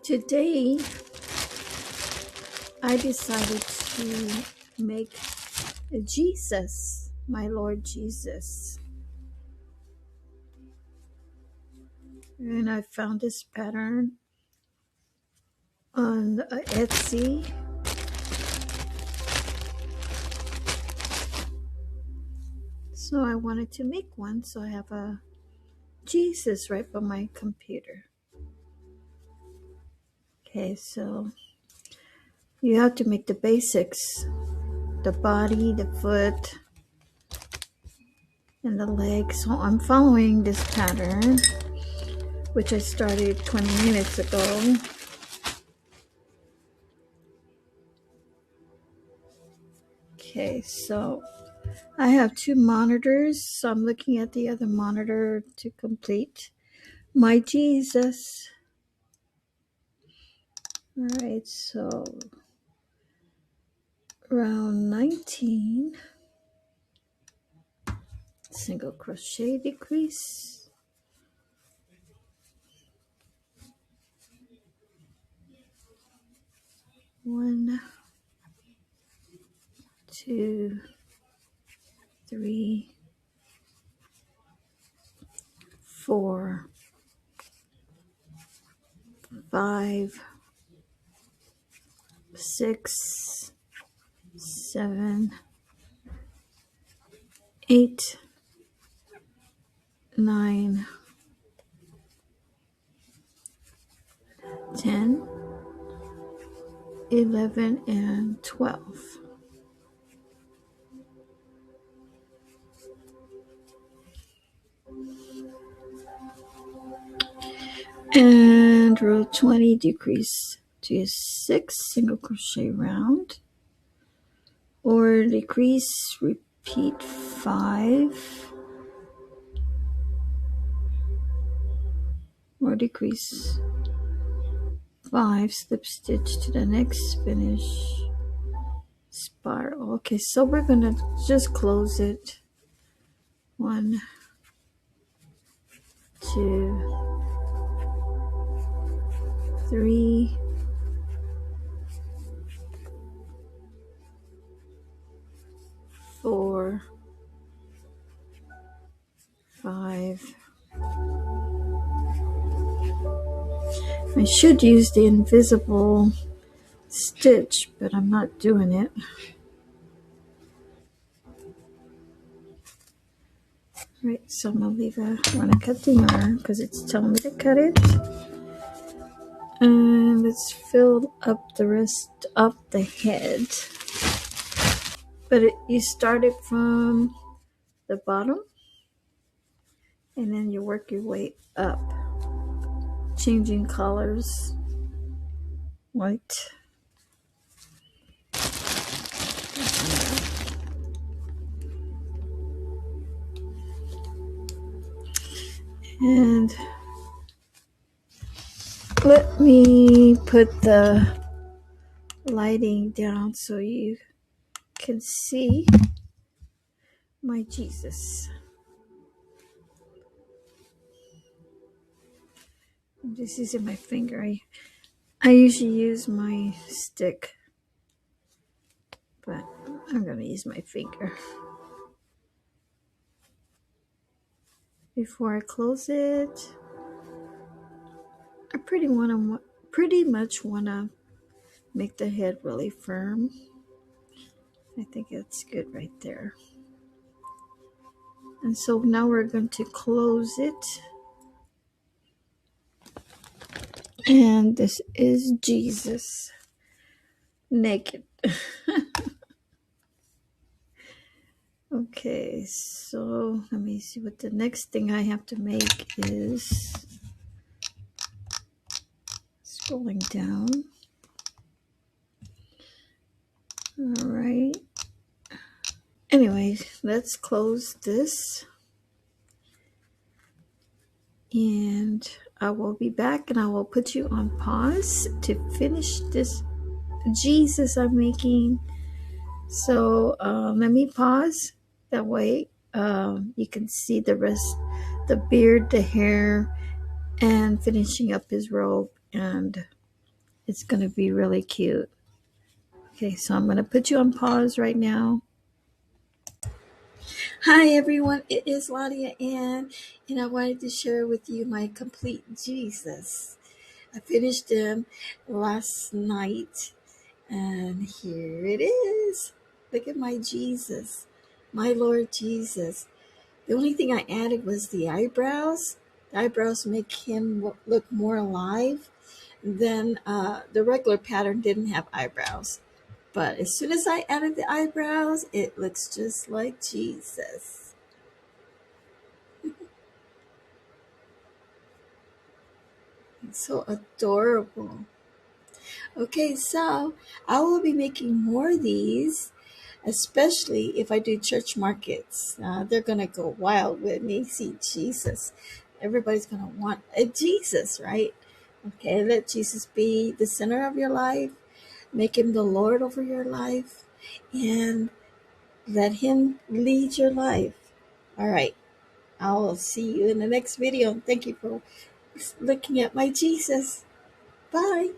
Today, I decided to make Jesus, my Lord Jesus. And I found this pattern on Etsy. So I wanted to make one, so I have a Jesus right by my computer. Okay, so you have to make the basics. The body, the foot, and the leg. So I'm following this pattern, which I started 20 minutes ago. Okay, so I have two monitors, so I'm looking at the other monitor to complete my Jesus. All right, so round 19, single crochet decrease, 1, 2, 3, 4, 5, 6, 7, 8, 9, 10, 11, and 12. And row 20, decrease to 6, single crochet round, or decrease, repeat 5, or decrease 5, slip stitch to the next finish spiral. Okay, so we're gonna just close it. 1, 2, 3, 4, 5. I should use the invisible stitch, but I'm not doing it. Right, so I'm gonna leave when I cut the yarn because it's telling me to cut it. And let's fill up the rest of the head. But you start it from the bottom and then you work your way up, changing colors. White. And let me put the lighting down so you can see my Jesus. I'm just using my finger. I usually use my stick, but I'm going to use my finger. Before I close it, I pretty much want to make the head really firm. I think it's good right there. And so now we're going to close it. And this is Jesus naked. Okay, so let me see what the next thing I have to make is. Scrolling down. All right. Anyway, let's close this. And I will be back and I will put you on pause to finish this Jesus I'm making. So let me pause. That way you can see the rest, the beard, the hair, and finishing up his robe and It's going to be really cute. Okay, so I'm going to put you on pause right now. Hi everyone, it is Ladia Ann, and I wanted to share with you my complete Jesus. I finished them last night, and here it is. Look at my Jesus, my Lord Jesus. The only thing I added was the eyebrows. The eyebrows make him look more alive. Then the regular pattern didn't have eyebrows. But as soon as I added the eyebrows, it looks just like Jesus. It's so adorable. Okay, so I will be making more of these, especially if I do church markets. They're going to go wild with me. See Jesus. Everybody's going to want a Jesus, right? Okay, let Jesus be the center of your life. Make him the Lord over your life. And let him lead your life. All right. I'll see you in the next video. Thank you for looking at my Jesus. Bye.